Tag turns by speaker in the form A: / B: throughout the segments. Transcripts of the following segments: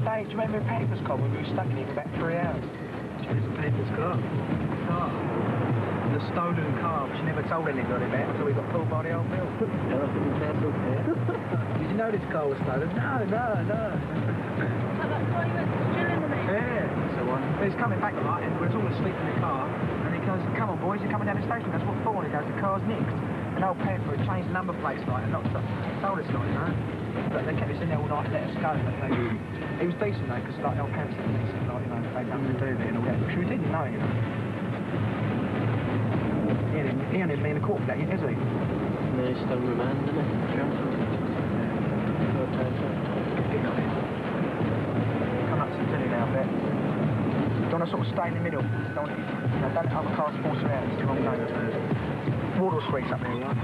A: that day, do you remember Paper's car when we were stuck in it for about 3 hours?
B: It's Paper's car. The stolen car, she never told anybody about it until we got pulled by the old bill. Did you know this car was stolen? No.
C: So that's why you went to drill in the mate?
B: Yeah, that's the one. He's coming back tonight and we're all asleep in the car and he goes, come on boys, you're coming down the station. That's what for? And he goes, the car's nicked. And old Pepper had changed the number plates like and not told us not, you know. But they kept us in there all night and let us go. But he was decent though, because like old Pepper was decent, like, you know, they don't do it and all that. Which we didn't know, you know. He only been in the court for that, is he?
D: No, he's still remand, isn't he?
B: Sure. Come up to Dilly now a bit. Don't want to sort of stay in the middle. Don't let other cars force around. It's the wrong game. Wardle Street's up there, right?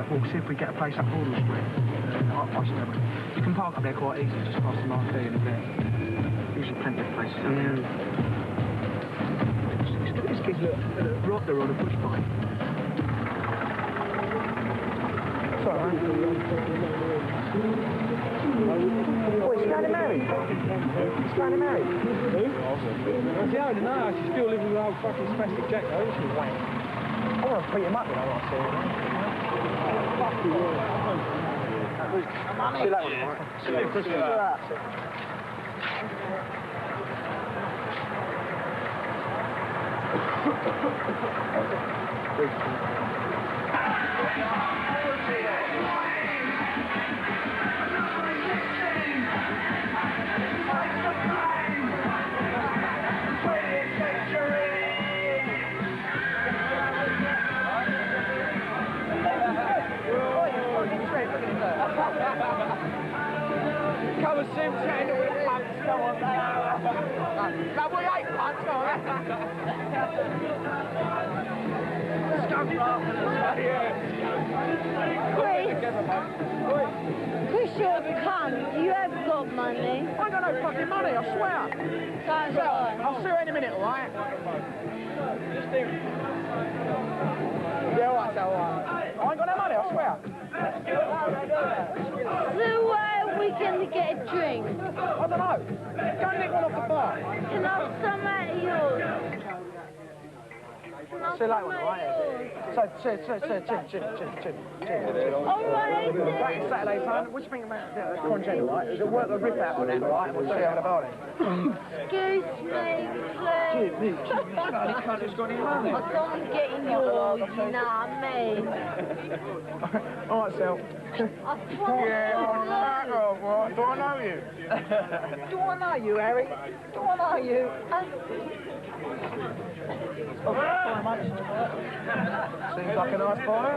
B: We'll see if we get a place up Wardle Street. You can park up there quite easy, just past the marquee in a bit. Usually plenty of places up there. This kid's look right there on a push bike. Sorry, man. Oh, he's going to marry. He's going to marry. Who?
A: Yeah, I don't know. She's still living with an old fucking spastic Jack, though, isn't she?
B: I want to beat him up, you know what I say. Fuck you. See you later, mate. See you Christmas.
A: Come and see him chatting with punks, come on. No, we ain't punks, come on.
C: Chris, you're a cunt. You have got money.
B: I ain't got no fucking money, I swear.
C: That's right.
B: I'll see you in a minute, alright? Yeah, alright, so alright. I ain't got no money, I swear.
C: So where are we going to get a drink?
B: I don't know. Go and nick one off the bar.
C: Can I have some at yours?
B: See you later, alright? So, cheers.
C: Alright,
B: Back Saturday time, what do you think about Congen, right? There's a work the rip out on that, right? And we'll see how the bar then.
C: excuse me, please.
B: Bloody cunt who's got any money.
C: I don't get in yours, you know what I mean?
B: Alright, Sal.
A: Yeah, right. Do I know you?
B: Do I know you, Harry? Do I know you? Oh, very much. Seems like a nice boy.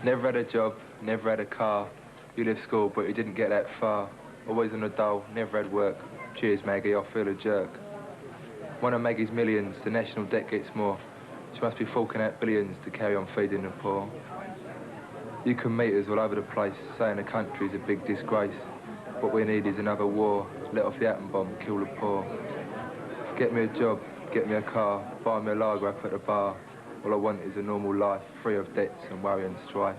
E: Never had a job, never had a car. You left school, but you didn't get that far. Always on the dole, never had work. Cheers, Maggie, I feel a jerk. One of Maggie's millions, the national debt gets more. She must be forking out billions to carry on feeding the poor. You can meet us all over the place, saying the country's a big disgrace. What we need is another war. Let off the atom bomb, kill the poor. Get me a job, get me a car, buy me a lager up at the bar. All I want is a normal life, free of debts and worry and strife.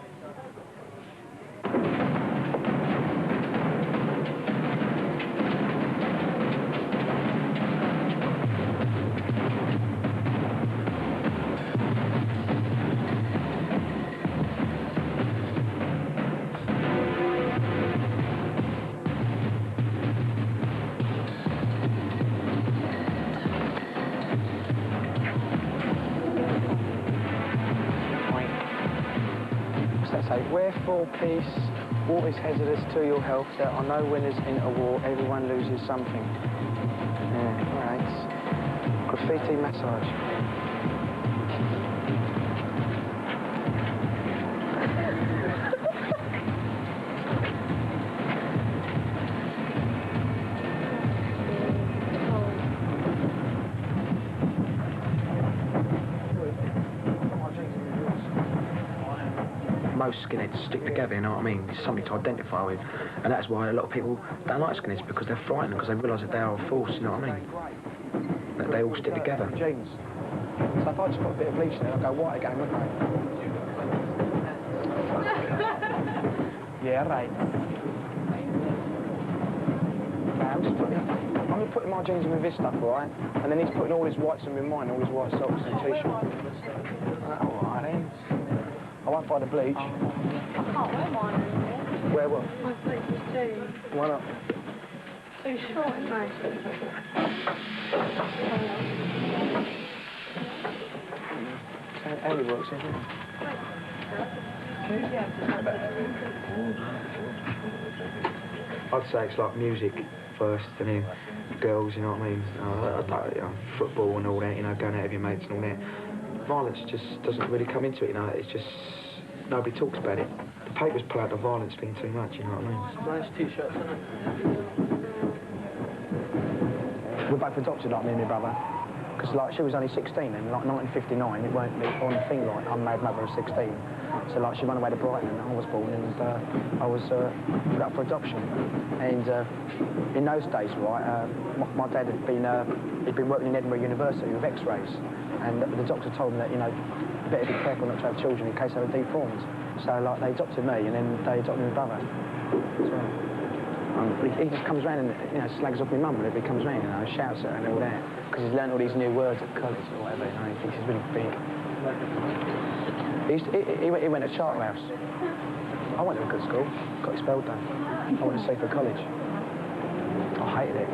B: Wherefore peace, war is hazardous to your health. There are no winners in a war, everyone loses something. Yeah, all right. Graffiti massage. Most skinheads stick together, you know what I mean? It's something to identify with. And that's why a lot of people don't like skinheads, because they're frightened, because they realise that they are a force, you know what I mean? That they all stick together. Jeans. So if I just put a bit of bleach in it, I'll go white again, wouldn't I? Yeah, right. I'm just putting my jeans in with this stuff, alright? And then he's putting all his whites in with mine, all his white socks and t-shirt. Alright then. I won't buy the bleach.
C: I can't wear mine anymore.
B: Wear what?
C: My bleach is too...
B: Why not?
C: Too short, no.
B: How it works, isn't it? I'd say it's like music first, and then girls, you know what I mean? Football and all that, you know, going out with your mates and all that. Violence just doesn't really come into it, you know, it's just, nobody talks about it. The papers pull out the violence thing too much, you know what I mean?
D: Nice t-shirts, isn't it?
B: We're both adopted, like me and my brother, because like she was only 16 and like 1959, it weren't on the thing like unmarried mother of 16. So like she ran away to Brighton and I was born and I was put up for adoption. And in those days, right, my dad had he'd been working in Edinburgh University with X-rays. And the doctor told him that, you know, you better be careful not to have children in case they were deformed. So, like, they adopted me, and then they adopted my brother. So, he just comes round and, you know, slags off my mum whenever he comes round, you know, shouts at her and all that. Because he's learned all these new words at college or whatever, you know, he thinks he's really big. He went to Charterhouse. I went to a good school, got expelled though. I went to Seaford College. I hated it.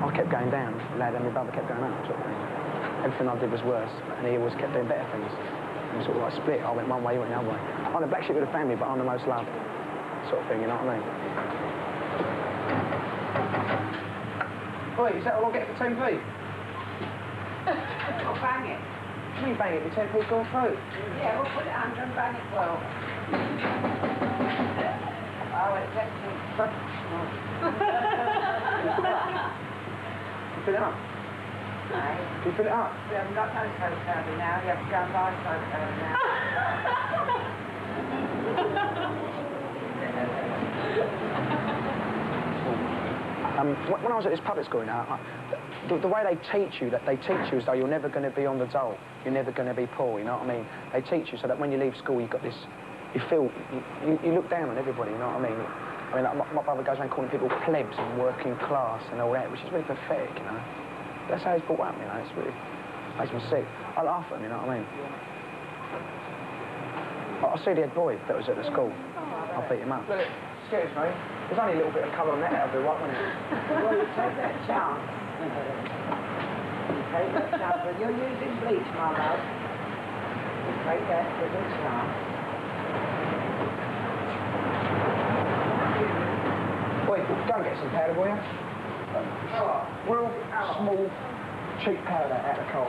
B: I kept going down, lad, and my brother kept going up, sort of thing. Everything I did was worse, and he always kept doing better things. We sort of like split. I went one way, he went the other way. I'm the black sheep of the family, but I'm the most loved, sort of thing, you know what I mean? Oi, is that all I'll get for 10p?
F: I'll bang it.
B: What do you mean bang it? Your 10p's gone through?
F: Yeah, we'll put it under and bang it well. Oh, it's empty.
B: You fill it up?
F: No.
B: Can you fill it up?
F: We haven't got no soap powder now. You have to go and buy soap powder now.
B: When I was at this public school, you know, the way they teach you as though you're never going to be on the dole, you're never going to be poor, you know what I mean? They teach you so that when you leave school, you've got this, you feel, you look down on everybody, you know what I mean? I mean, like, my brother goes around calling people plebs and working class and all that, which is really pathetic, you know? That's how he's brought up, you know, it's really, makes me sick. I laugh at him, you know what I mean? I see the head boy that was at the school. I'll beat him up. Look, excuse me, there's only a little bit of colour on that, that'll be right, wouldn't it?
F: Well, you take that chance. You take that chance. When you're using bleach, my love, you take that little chance.
B: Wait, go and get some powder, will you? Real small, cheap powder out of coal.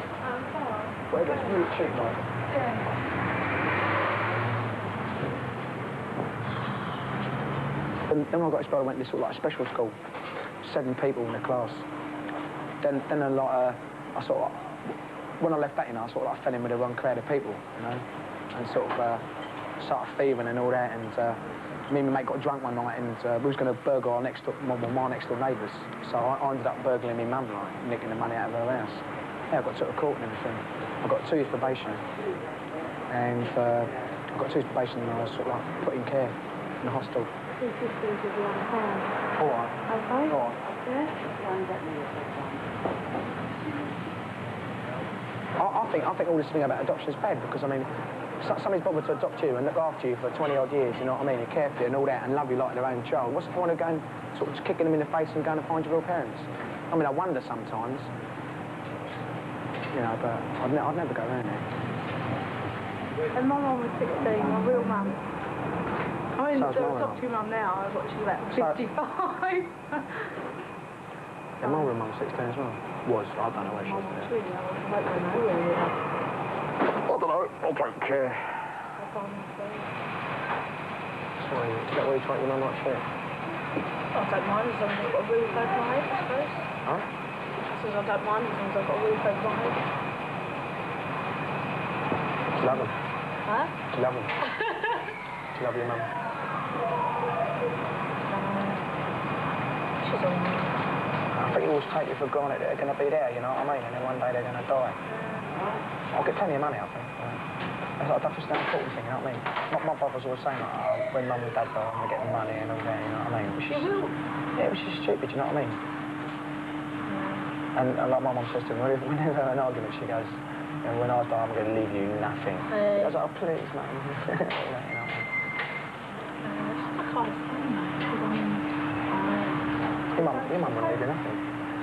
B: Whatever, it's really cheap, like.
C: Yeah.
B: then when I got expelled, I went to this sort of like special school, 7 people in the class. Then a lot, I sort of, when I left that, you know, I sort of like fell in with the wrong crowd of people, you know, and sort of started thieving and all that. And me and my mate got drunk one night, and we was going to burgle our next door, my next door neighbours. So I ended up burgling my mum, like nicking the money out of her house. Yeah, I got took to court and everything. I got 2 years probation, and I got 2 years probation, and I was sort of like put in care in the hostel.
C: Two sisters with the other hand.
B: All right.
C: Okay.
B: All right. I think all this thing about adoption is bad, because I mean, somebody's bothered to adopt you and look after you for 20-odd years, you know what I mean, and care for you and all that, and love you like their own child. What's the point of going, sort of kicking them in the face and going to find your real parents? I mean, I wonder sometimes, you know, but I'd never go around there.
C: And my mum was 16, my real mum. I mean,
B: Sounds
C: the
B: my
C: adopted mum now, I've got she's about 55.
B: Yeah, my real mum's 16 as well. Was, I don't know where she is now.
C: Really, I hope I know where you are.
B: I don't know, I don't care. Sorry, is that why you treat your mum like shit?
C: I don't mind as long as I've got a roof over my head, I suppose.
B: Huh?
C: I says I don't mind as long as I've got a roof over my head.
B: Do you love them?
C: Huh?
B: Do you love them? Do you love your mum?
C: She's all right.
B: I think you always take it for granted that they're going to be there, you know what I mean? And then one day they're going to die. I'll get plenty of money, I think. That's just an important thing, you know what I mean? My brother's always saying, like, oh, when mum and dad die, I'm going to get the money and all that, you know what I mean? Which is, yeah, which is stupid, you know what I mean? And like my mum says to me, whenever we have an argument, she goes, you know, when I die, I'm going to leave you nothing. I was like, oh, please, mum. You know what I mean?
C: I can't explain that, because I mean...
B: Your mum wouldn't leave you nothing.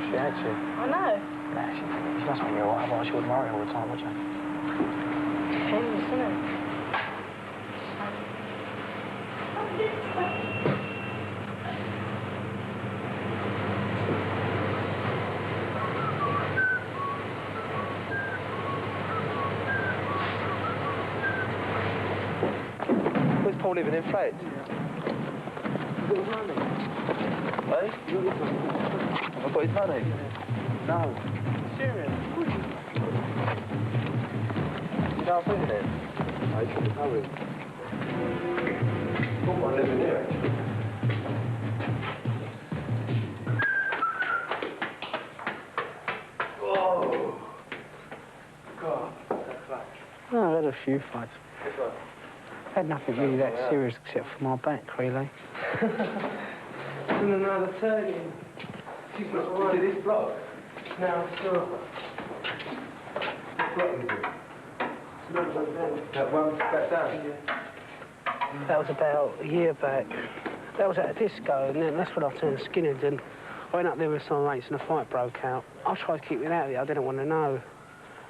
B: She hates you.
C: I know.
B: Nah, she doesn't make you alright, otherwise she wouldn't worry all the time, would you?
C: Depends, isn't it?
E: Where's Paul living in flats? Hey? Have I got his money? No.
B: Serious?
E: You know I'm living here? I shouldn't know it. I'm living here, actually. Whoa! God, that's flat.
B: No, I had a few fights.
E: This one?
B: I had nothing really that serious except for my back, really.
G: And another turning.
E: To this block?
G: Now it's not.
E: What block is it?
G: It's not like that.
E: That one back down?
G: Yeah. That was about a year back. That was at a disco, and then that's when I turned skinhead, and I went up there with some mates and a fight broke out. I tried to keep it out of it, I didn't want to know.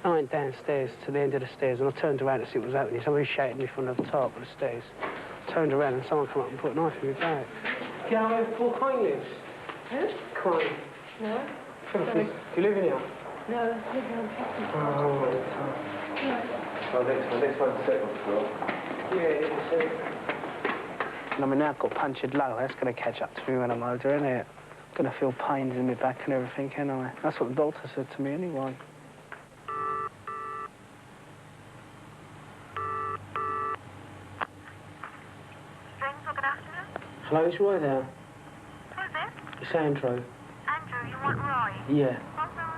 G: I went downstairs to the end of the stairs, and I turned around to see what was happening. Somebody shouted me from the top of the stairs. Turned around and someone came up and put a knife in my back. Can I have 4 coin lives?
C: Huh?
G: Coin.
C: No.
G: Do you live in here?
C: No, I live on
G: Oh,
E: Next one's the second floor.
G: yeah,
B: And I mean, now I've got punctured low, that's going to catch up to me when I'm older, isn't it? I'm going to feel pains in my back and everything, can I? That's what the doctor said to me anyway.
C: Good afternoon.
G: Hello, it's Roy there.
C: Who's this?
G: It's Andrew.
C: Andrew, you want Roy?
G: Yeah.
C: Hold on.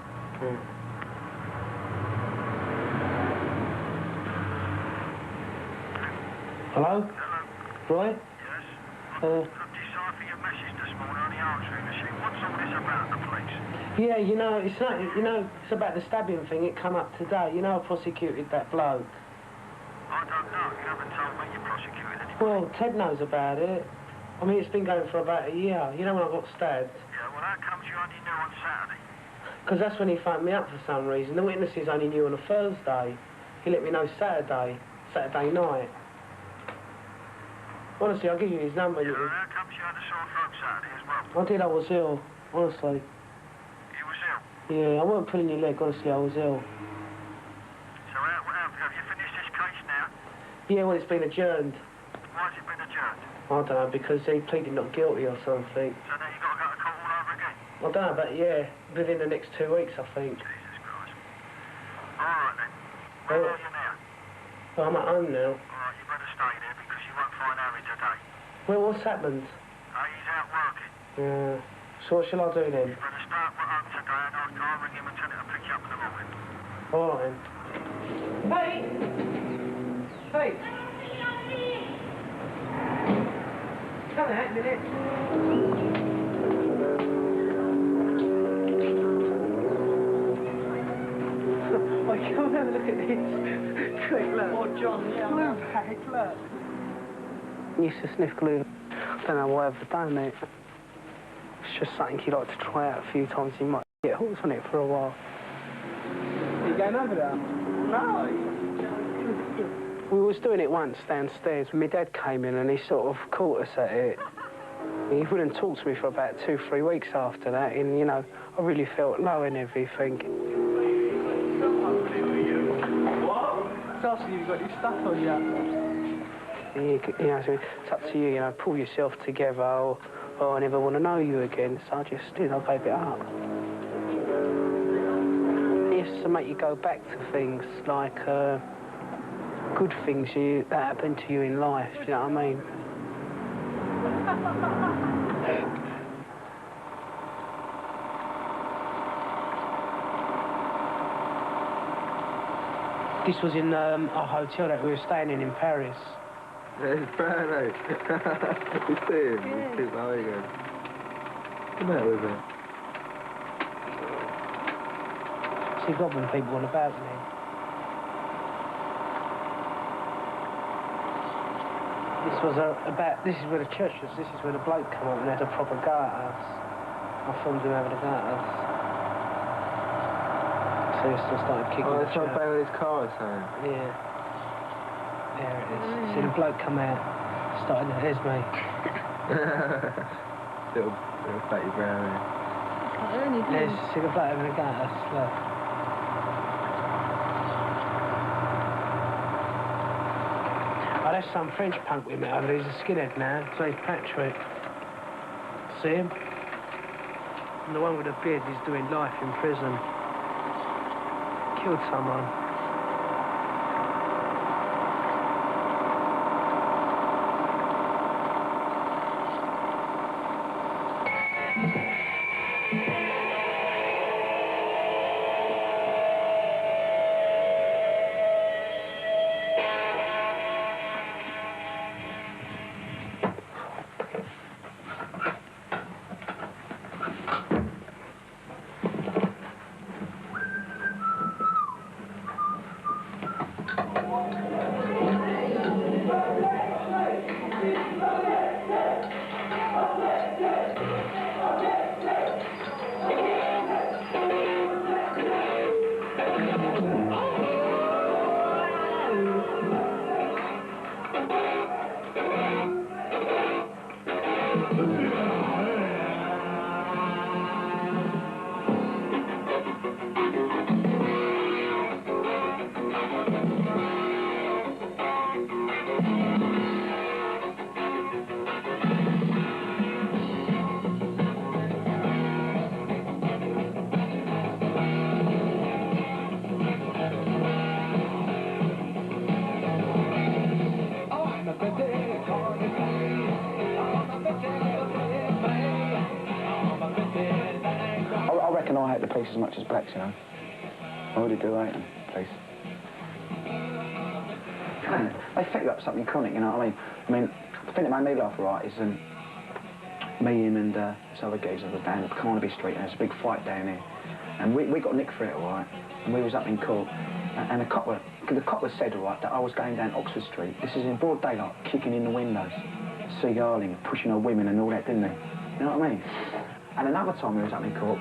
G: Hello? Roy?
H: Yes? I couldn't decipher your message this morning on the answering machine. What's all this about the police?
G: Yeah, you know, it's not, it's about the stabbing thing. It come up today. You know, I prosecuted that bloke.
H: I don't know. You haven't told me you prosecuted anybody.
G: Well, Ted knows about it. I mean, it's been going for about a year. You know when I got stabbed?
H: Yeah, well, how comes you only knew on Saturday?
G: Because that's when he phoned me up for some reason. The witnesses only knew on a Thursday. He let me know Saturday night. Honestly, I'll give you his number.
H: Yeah, how comes you had a sore throat Saturday as well?
G: I did, I was ill, honestly.
H: You was ill?
G: Yeah, I wasn't pulling your leg, honestly, I was ill.
H: So how have you finished this case now?
G: Yeah, well, it's been adjourned.
H: Why has it been adjourned?
G: I don't know, because he pleaded not guilty or something.
H: So now you've got to go to court all over again?
G: I don't know, but yeah, within the next 2 weeks, I think.
H: Jesus Christ. All right then. Where are you now?
G: Well, I'm at home now.
H: All right, you better stay there because you won't find Harry today.
G: Well, what's happened?
H: He's out working.
G: Yeah. So what shall I do then?
H: You better start at home today and I'll ring him and tell him to pick you up in the morning.
G: All right then. Hey! Hey! Come out a minute. Oh, come have a look at this. Quick, look. Oh, John, yeah. Glue bag, look. Used to sniff glue. Don't know why I've ever done it. It's just something you like to try out a few times. You might get hooked on it for a while. Are you going over there? No. We was doing it once downstairs. My dad came in and he sort of caught us at it. He wouldn't talk to me for about 2-3 weeks after that, and, you know, I really felt low and everything.
B: What? It's asking you've got your stuff on you.
G: You know, so it's up to you, you know, pull yourself together, or I never want to know you again, so I just did, I gave it up. It used to make you go back to things like good things that happened to you in life, do you know what I mean? This was in a hotel that we were staying in Paris.
E: It's Brownie. You see him? You see how he goes. Come out with him.
G: See, goblin people on about me. This is where the church was. This is where the bloke come up and had a proper go at us. I filmed him having a go at us. So he still started kicking the
E: It's not
G: church.
E: bang with his car or something.
G: Yeah. There it is. See the bloke come out, started, there's me.
E: little fatty Brownie.
G: There's, see the bloke having a go at us, look. Oh, that's some French punk we met over. He's a skinhead now. His name's Patrick. See him? And the one with the beard is doing life in prison. Killed someone.
B: I reckon I hate the police as much as blacks, you know. I really do hate them, police. They set you up something chronic, you know what I mean? The thing that made me laugh, right, is me, him and this other geezer were down at Carnaby Street, and there's a big fight down there. And we got nicked for it, all right? And we was up in court. And the copper said, all right, that I was going down Oxford Street. This is in broad daylight, kicking in the windows, cigarilling, pushing on women and all that, didn't he? You know what I mean? And another time we was up in court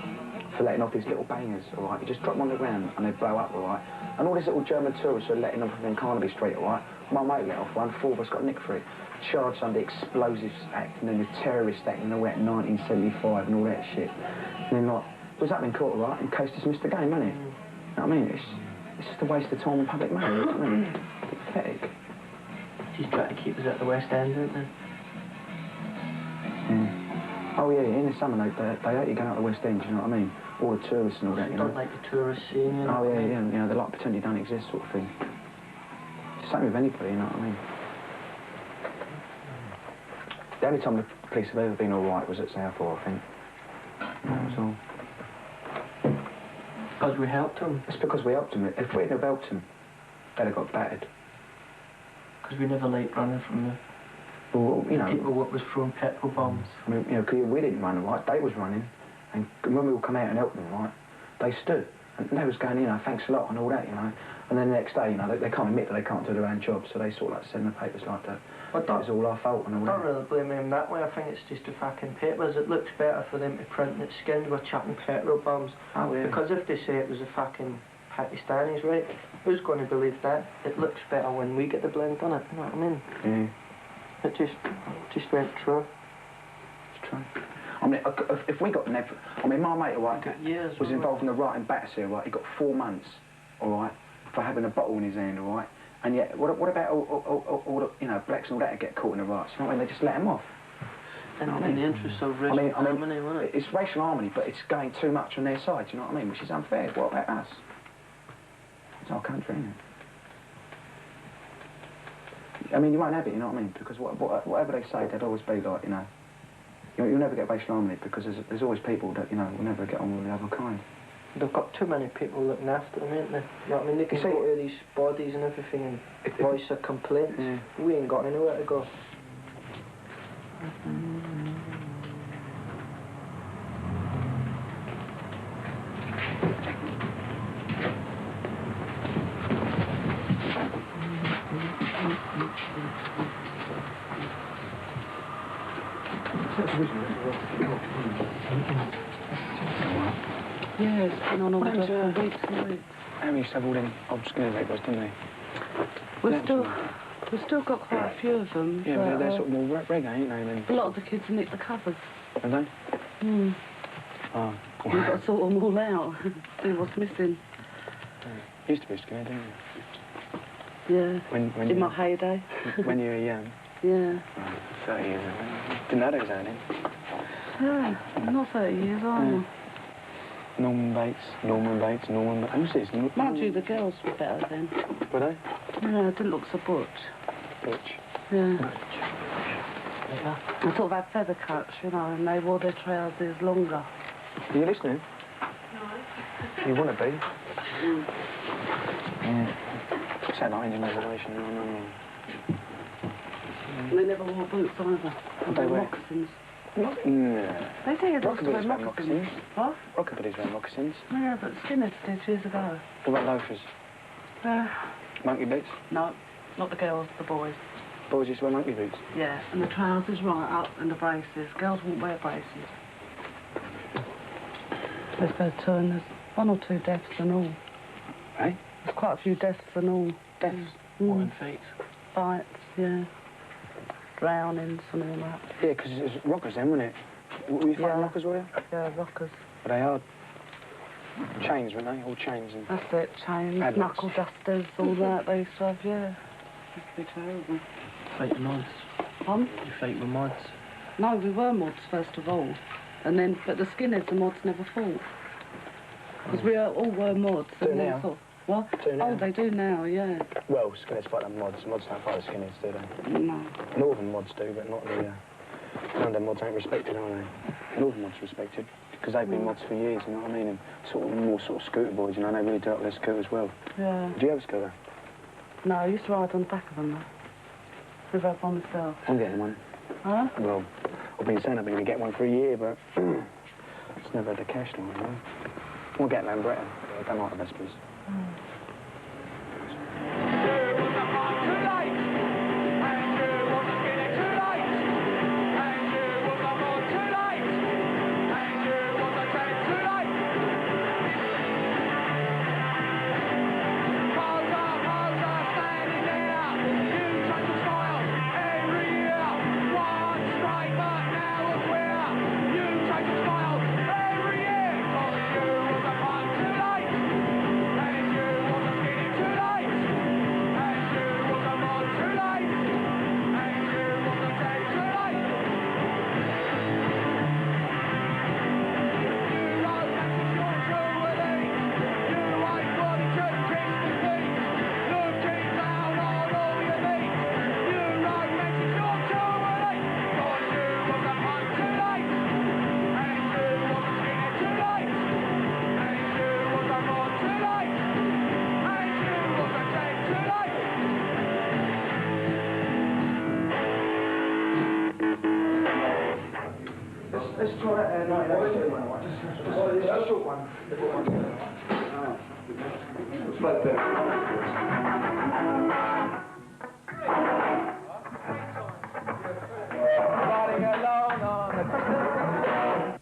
B: for letting off these little bangers, all right? You just drop them on the ground and they blow up, all right? And all these little German tourists were letting off in Carnaby Street, all right? My mate let off one, 4 of us got nicked for it. Charged under Explosives Act and then the Terrorist Act and all that, 1975 and all that shit. And then, like, we was up in court, all right, and case dismissed the game, wasn't it? You know what I mean? It's just a waste of time and public money, you know what I mean? Pathetic.
D: She's trying to keep us at the West End, isn't they?
B: Oh yeah, in the summer they hate you going out the West End, do you know what I mean? All the tourists and all that, you know.
D: Don't like the tourist scene, you know.
B: Oh yeah, yeah, you know, they like pretend you don't exist sort of thing. Same with anybody, you know what I mean? The only time the police have ever been alright was at Southall, I think. That was all.
D: Because we helped them.
B: It's because we helped them. If we hadn't have helped them, they'd have got battered.
D: Because we never liked running from the
B: Well, you know,
D: people what was throwing petrol bombs.
B: I mean, you know, 'cause we didn't run, right? They was running, and when we all come out and helped them, right, they stood. And they was going, you know, thanks a lot and all that, you know. And then the next day, you know, they can't admit that they can't do their own job, so they sort of like send the papers like that. It was all our fault and all
D: I
B: that.
D: don't really blame them that way. I think it's just the fucking papers. It looks better for them to print that Skins were chucking petrol bombs.
B: Oh, yeah.
D: Because if they say it was the fucking Pakistanis, right, who's going to believe that? It looks better when we get the blame on it, you know what I mean?
B: Yeah.
D: It just went through.
B: It's true. I mean, if we got never... I mean, my mate, right,
D: years,
B: was involved in the right in Battersea, right? He got 4 months, all right, for having a bottle in his hand, all right? And yet, what about all the, you know, blacks and all that that get caught in the riots? You know what I mean? They just let them off.
D: In the interest of racial harmony, wasn't it?
B: It's racial harmony, but it's going too much on their side, you know what I mean? Which is unfair. What about us? It's our country, isn't it? I mean, you won't have it, you know what I mean? Because whatever they say, they'd always be like, you know, you'll never get racial harmony because there's always people that, you know, will never get on with the other kind.
D: They've got too many people looking after them, ain't they? You know what I mean? They can go to these bodies and everything and voice their complaints.
B: Yeah.
D: We ain't got anywhere to go.
C: Yeah, it's been on all for weeks and weeks.
B: They used to have all them old skinny records, didn't they?
C: We've still got quite a few of them.
B: Yeah, but they're sort of more reggae, ain't they? Then?
C: A lot of the kids nick the covers.
B: Have they?
C: Hmm.
B: Oh.
C: We've got to sort them all out, see what's missing.
B: You used to be skinny, didn't you?
C: Yeah,
B: When
C: in my heyday.
B: When you were young?
C: Yeah.
B: 30 years ago. Didn't know that was happening.
C: Yeah, not 30 years, either.
B: Norman Bates. Who's this?
C: Mind you, the girls were better then.
B: Were they?
C: Yeah, didn't look so butch.
B: Butch.
C: Yeah. I sort of had feather cuts, you know, and they wore their trousers longer.
B: Are you listening? No. You want to be? Yeah. What's that like engine reservation? No.
C: They never wore boots either.
B: They wear
C: moccasins.
B: No.
C: They did, lots of wear
B: Rockabillys wear
C: moccasins.
B: moccasins.
C: What?
B: Rockabillys wear moccasins.
C: Yeah, but skinheads did years ago.
B: What about loafers? Monkey boots?
C: No, not the girls, the boys.
B: Boys used to wear monkey boots.
C: Yeah, and the trousers right up and the braces. Girls won't wear braces. There's there's 1 or 2 deaths and all.
B: Eh?
C: There's quite a few deaths and all.
B: Deaths?
D: What, in feet?
C: Fights, yeah. Drownings and all that.
B: Yeah, because it was rockers then, wasn't it? Were you fighting rockers, were you?
C: Yeah, rockers.
B: But they are chains, weren't they? All chains and...
C: That's it, chains,
B: Padlocks.
C: knuckle dusters, all that they used to have, yeah. Used to be terrible.
D: Fight with mods. You fight with mods.
C: No, we were mods first of all. And then, but the skinheads and mods never fought. Because we all were mods.
B: Do now?
C: Sort of, what?
B: Do now?
C: Oh, they do now, yeah.
B: Well, skinheads fight them mods. Mods don't fight the skinheads, do they?
C: No.
B: Northern mods do, but not the... None of them mods ain't respected, are they? Northern mods respected. Because they've been mods for years, you know what I mean? And sort of more sort of scooter boys, you know, they really do up their scooters well.
C: Yeah.
B: Do you have a scooter?
C: No, I used to ride on the back of them, though. Live out by myself.
B: I'm getting one.
C: Huh?
B: Well, I've been saying I've been going to get one for a year, but it's never had the cash now, you know. We'll get Lambretta, but I don't like the Vespers. Let's try that 1982 one. Just a short one. Slow down. Riding along on the Christmas.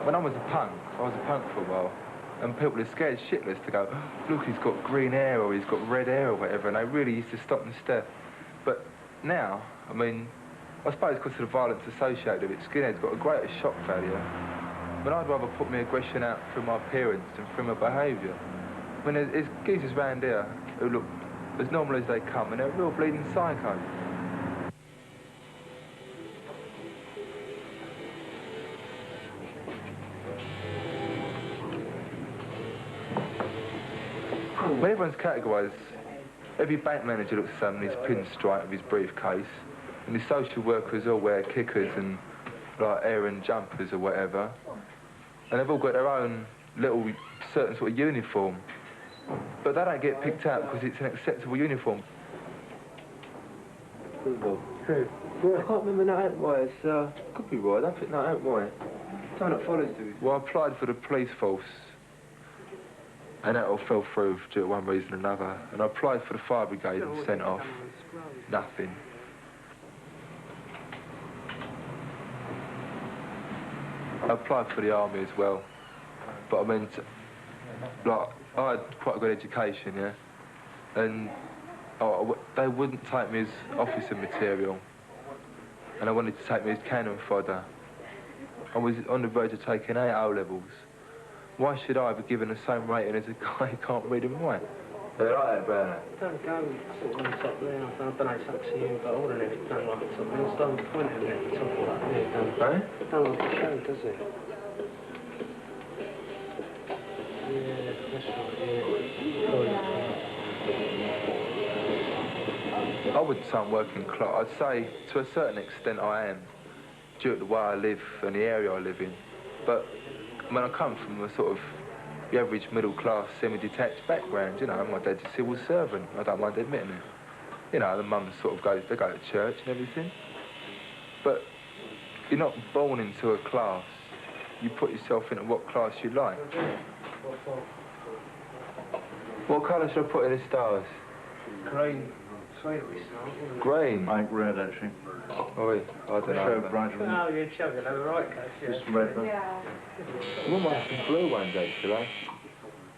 E: When I was a punk for a while, and people are scared shitless to go, look, he's got green hair or he's got red hair or whatever, and they really used to stop and stare. But now, I mean, I suppose because of the violence associated with it, skinheads got a greater shock value. But I'd rather put my aggression out through my appearance than through my behaviour. I mean, there's geezers round here who look as normal as they come, and they're real bleeding psychos. When everyone's categorised, every bank manager looks the same in his pinstripe of his briefcase, and the social workers all wear kickers and like Aaron jumpers or whatever, and they've all got their own little certain sort of uniform, but they don't get picked out because it's an acceptable uniform.
D: True. Well, I can't remember that ain't why. Could be right. I don't think that ain't why. Don't it follows to it.
E: Well, I applied for the police force, and that all fell through due to one reason or another. And I applied for the fire brigade and sent off. Nothing. I applied for the army as well. But I mean, like, I had quite a good education, yeah? And they wouldn't take me as officer material. And I wanted to take me as cannon fodder. I was on the verge of taking 8 O-levels. Why should I be given the same rating as a guy who can't read and write? They like that, Browner.
G: Don't go sort of on the top there. I don't know, it's up to you, but all of it don't like it. It's don't point at it at the top of that there, don't it? It don't like the show, does it? Yeah, that's right, yeah.
E: I wouldn't say I'm working class. I'd say, to a certain extent, I am, due to the way I live and the area I live in. But when I come from a sort of the average middle-class, semi-detached background, you know, my dad's a civil servant. I don't mind admitting it. You know, the mum sort of they go to church and everything. But you're not born into a class. You put yourself into what class you like. What colour should I put in the stars?
G: Green.
E: Green?
I: I think red, actually.
E: Oh, I don't know.
I: Show brighter than
G: Oh, you'd show it over the right case, yeah.
I: just red, though.
F: Yeah.
E: We might have some blue ones, actually.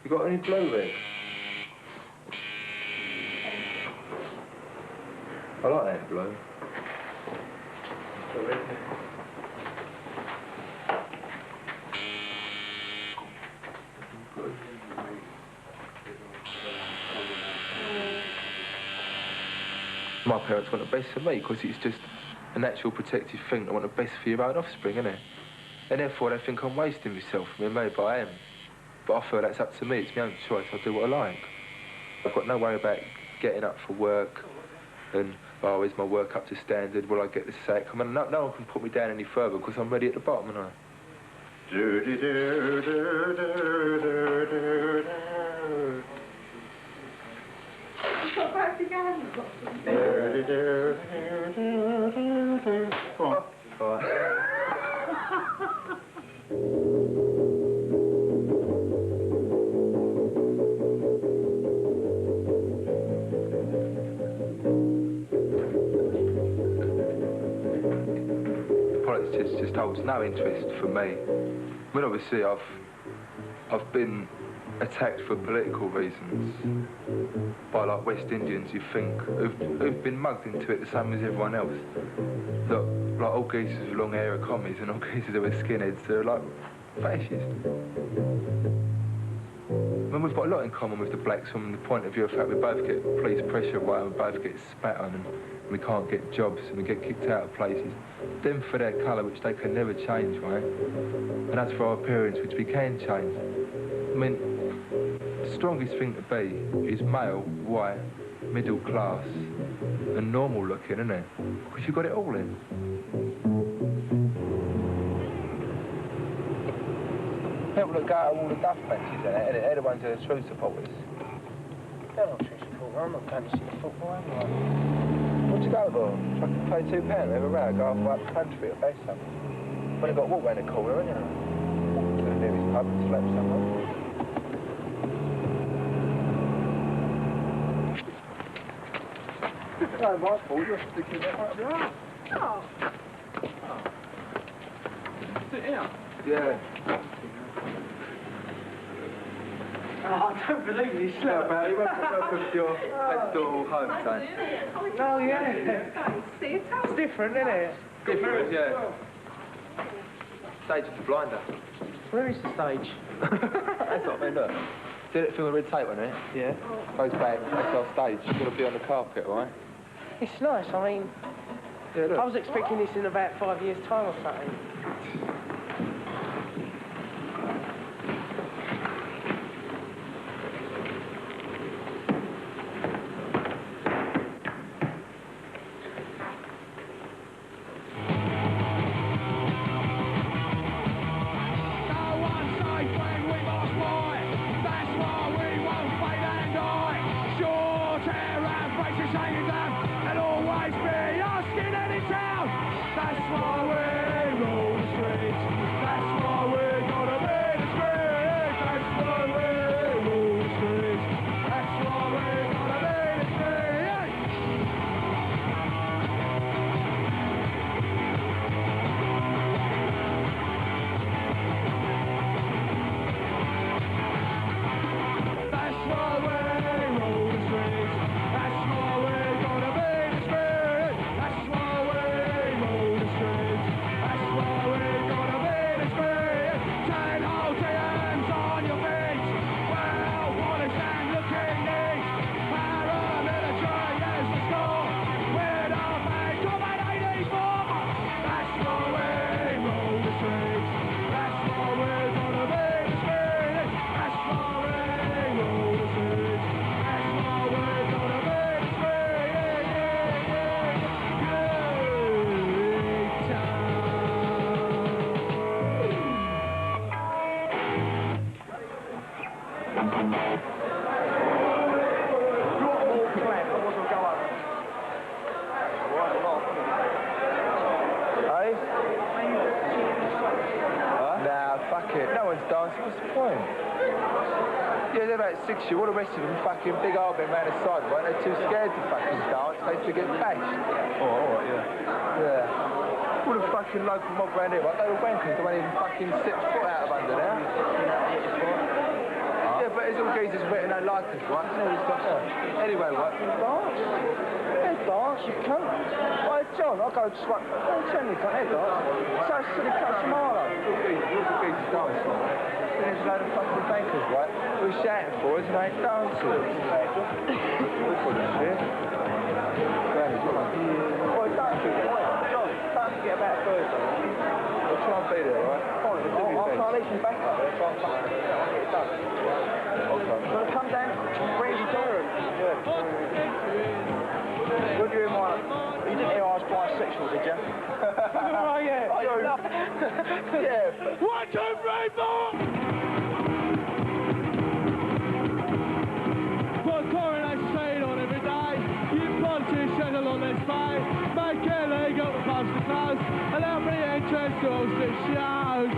E: You got any blue, Rick? I like that blue. My parents want the best for me because it's just a natural protective thing to want the best for your own offspring, isn't it? And therefore they think I'm wasting myself. I mean, maybe I am. But I feel that's up to me. It's my own choice. I'll do what I like. I've got no worry about getting up for work and, oh, is my work up to standard? Will I get the sack? I mean, no one can put me down any further because I'm ready at the bottom, aren't I? Politics just holds no interest for me. I mean, obviously, I've been attacked for political reasons by like West Indians who think who've been mugged into it the same as everyone else. Look, like all geezers with long hair are commies and all geezers who are skinheads, they're like fascists. I mean, we've got a lot in common with the blacks from the point of view of the fact we both get police pressure away and we both get spat on and we can't get jobs and we get kicked out of places. Them for their colour, which they can never change, right? And us for our appearance, which we can change. I mean, the strongest thing to be is male, white, middle class, and normal looking, isn't it? Because you've got it all in. People that go to all the duff matches, they're the ones who are true supporters.
B: They're not tricky football. I'm not going to see the football, am I?
E: What'd you go for? Fucking pay £2, have a row, go halfway up the country at best something. When you got to walk round the corner, haven't you? Walk to the nearest pub and slap someone. No, my fault, you're sticking that right up your arse.
G: Oh. Sit here.
E: Yeah.
G: Oh, I don't believe you slept.
E: Welcome to your pastoral home, son.
G: No, yeah. It's different, isn't it?
E: Different, yeah. Stage of the blinder.
G: Where is the stage?
E: That's what I mean, look. See that film of Red Tape on it?
G: Yeah.
E: Goes back, that's our stage. You've got to be on the carpet, all right?
G: It's nice, I mean,
E: Yeah, look.
G: I was expecting this in about 5 years' time or something.
E: What's the point? Yeah, they're about 6 years. All the rest of them fucking big arguing around the side, right? They're too scared to fucking dance. They used to get bashed.
B: Oh, all right, yeah.
E: Yeah. All the fucking local mob around here, right? They were wankers. They won't even fucking step foot out of under there. Yeah, but it's all geezers written don't like us, right? Anyway, right?
B: Dance? Hey, dance, you can't. Hey, John, I'll go swap. Hey, John, you can't. Hey, dance. So silly cut tomorrow.
E: Geezers dance, right? There's a load of fucking bankers, right? We're shouting for us and they ain't dancing. We're full of shit. Granny, come on.
B: Well, don't forget about Thursday.
E: We'll try and be there, right?
B: I'll leave some back up there, so I'll get it done.
E: Okay.
B: Gonna come down, Randy Durham. Yeah. What do you hear my... You didn't hear I was bisexual, did you?
G: Oh, yeah.
B: Yeah.
A: 1, 2, 3, 4! Put coronation shade on every day. You politicians along this way. Make it illegal for pubs to close. Allow free entrance to all the shows.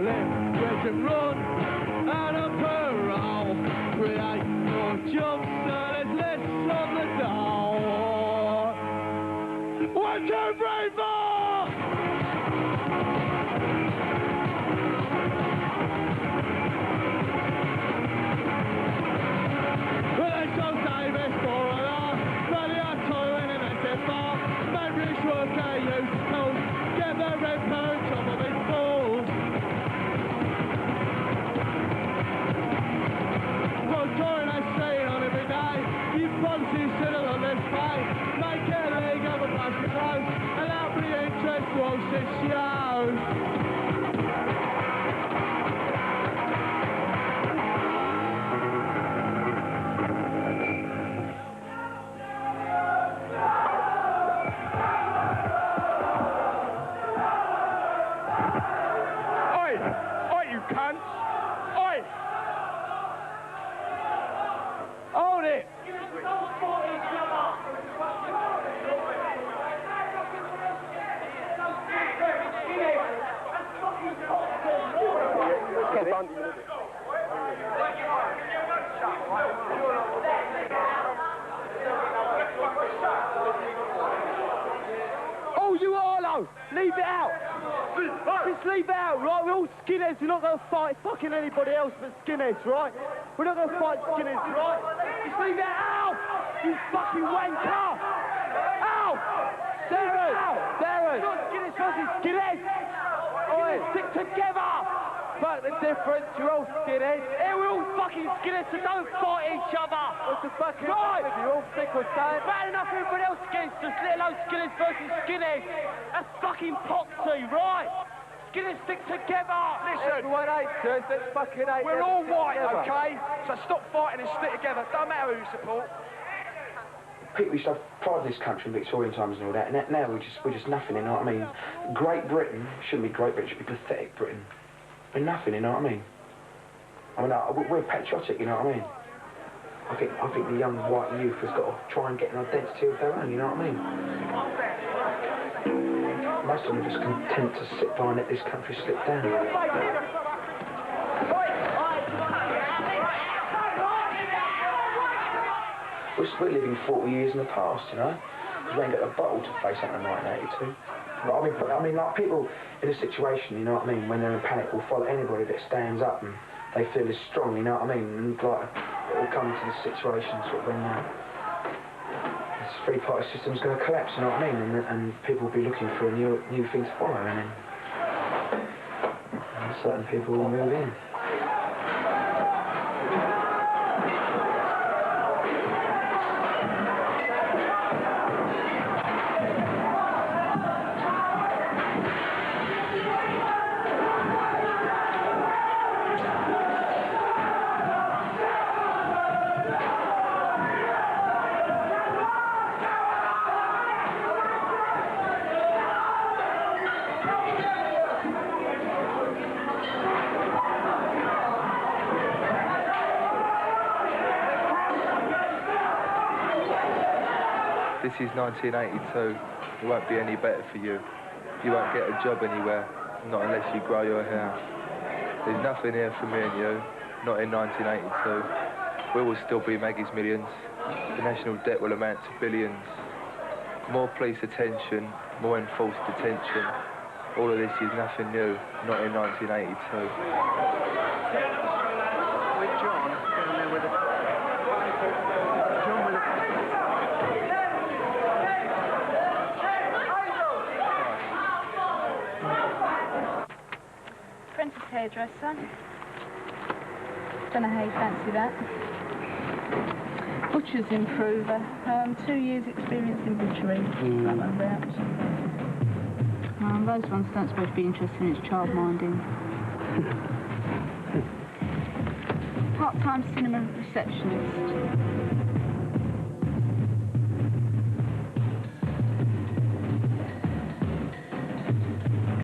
A: Let them run out of on it! Oh, you Arlo! Leave it out! Just leave it out, right? We're all skinheads. We're not going to fight fucking anybody else but skinheads, right? We're not going to fight skinheads, right? Just leave it out! You fucking wanker! Ow! Darren! Darren! It's not skinheads versus skinheads! Oi! Stick together! Fuck the difference, you're all skinheads. Yeah, we're all fucking skinheads, so don't fight each other! What's the fucking right? You're all thick or something? Bad enough everybody else against us, let alone skinheads versus skinheads! That's fucking poxy, right? Skinheads stick together! Listen! Everyone hates us, let's fucking hate. We're all white, okay? So stop fighting and stick together, don't matter who you support.
B: People used to have pride in this country in Victorian times and all that, and now we're just nothing, you know what I mean? Great Britain shouldn't be Great Britain, it should be pathetic Britain. We're nothing, you know what I mean? I mean, we're patriotic, you know what I mean? I think the young white youth has got to try and get an identity of their own, you know what I mean? Most of them are just content to sit by and let this country slip down. We're living 40 years in the past, you know? Because we ain't got a bottle to face something like 1982. But I mean, like, people in a situation, you know what I mean, when they're in panic, will follow anybody that stands up and they feel is strong, you know what I mean? And, like, it will come to this situation sort of when this three-party system's going to collapse, you know what I mean? And people will be looking for a new thing to follow, and then certain people will move in.
E: This is 1982. It won't be any better for you. You won't get a job anywhere, not unless you grow your hair. There's nothing here for me and you, not in 1982. We will still be Maggie's millions. The national debt will amount to billions. More police attention, more enforced detention. All of this is nothing new, not in 1982.
B: With John, down there with John with
I: Apprentice hairdresser. Don't know how you fancy that. Butcher's improver. 2 years experience in butchery. That one's out. Those ones don't supposed to be interested in its childminding. Part-time cinema receptionist.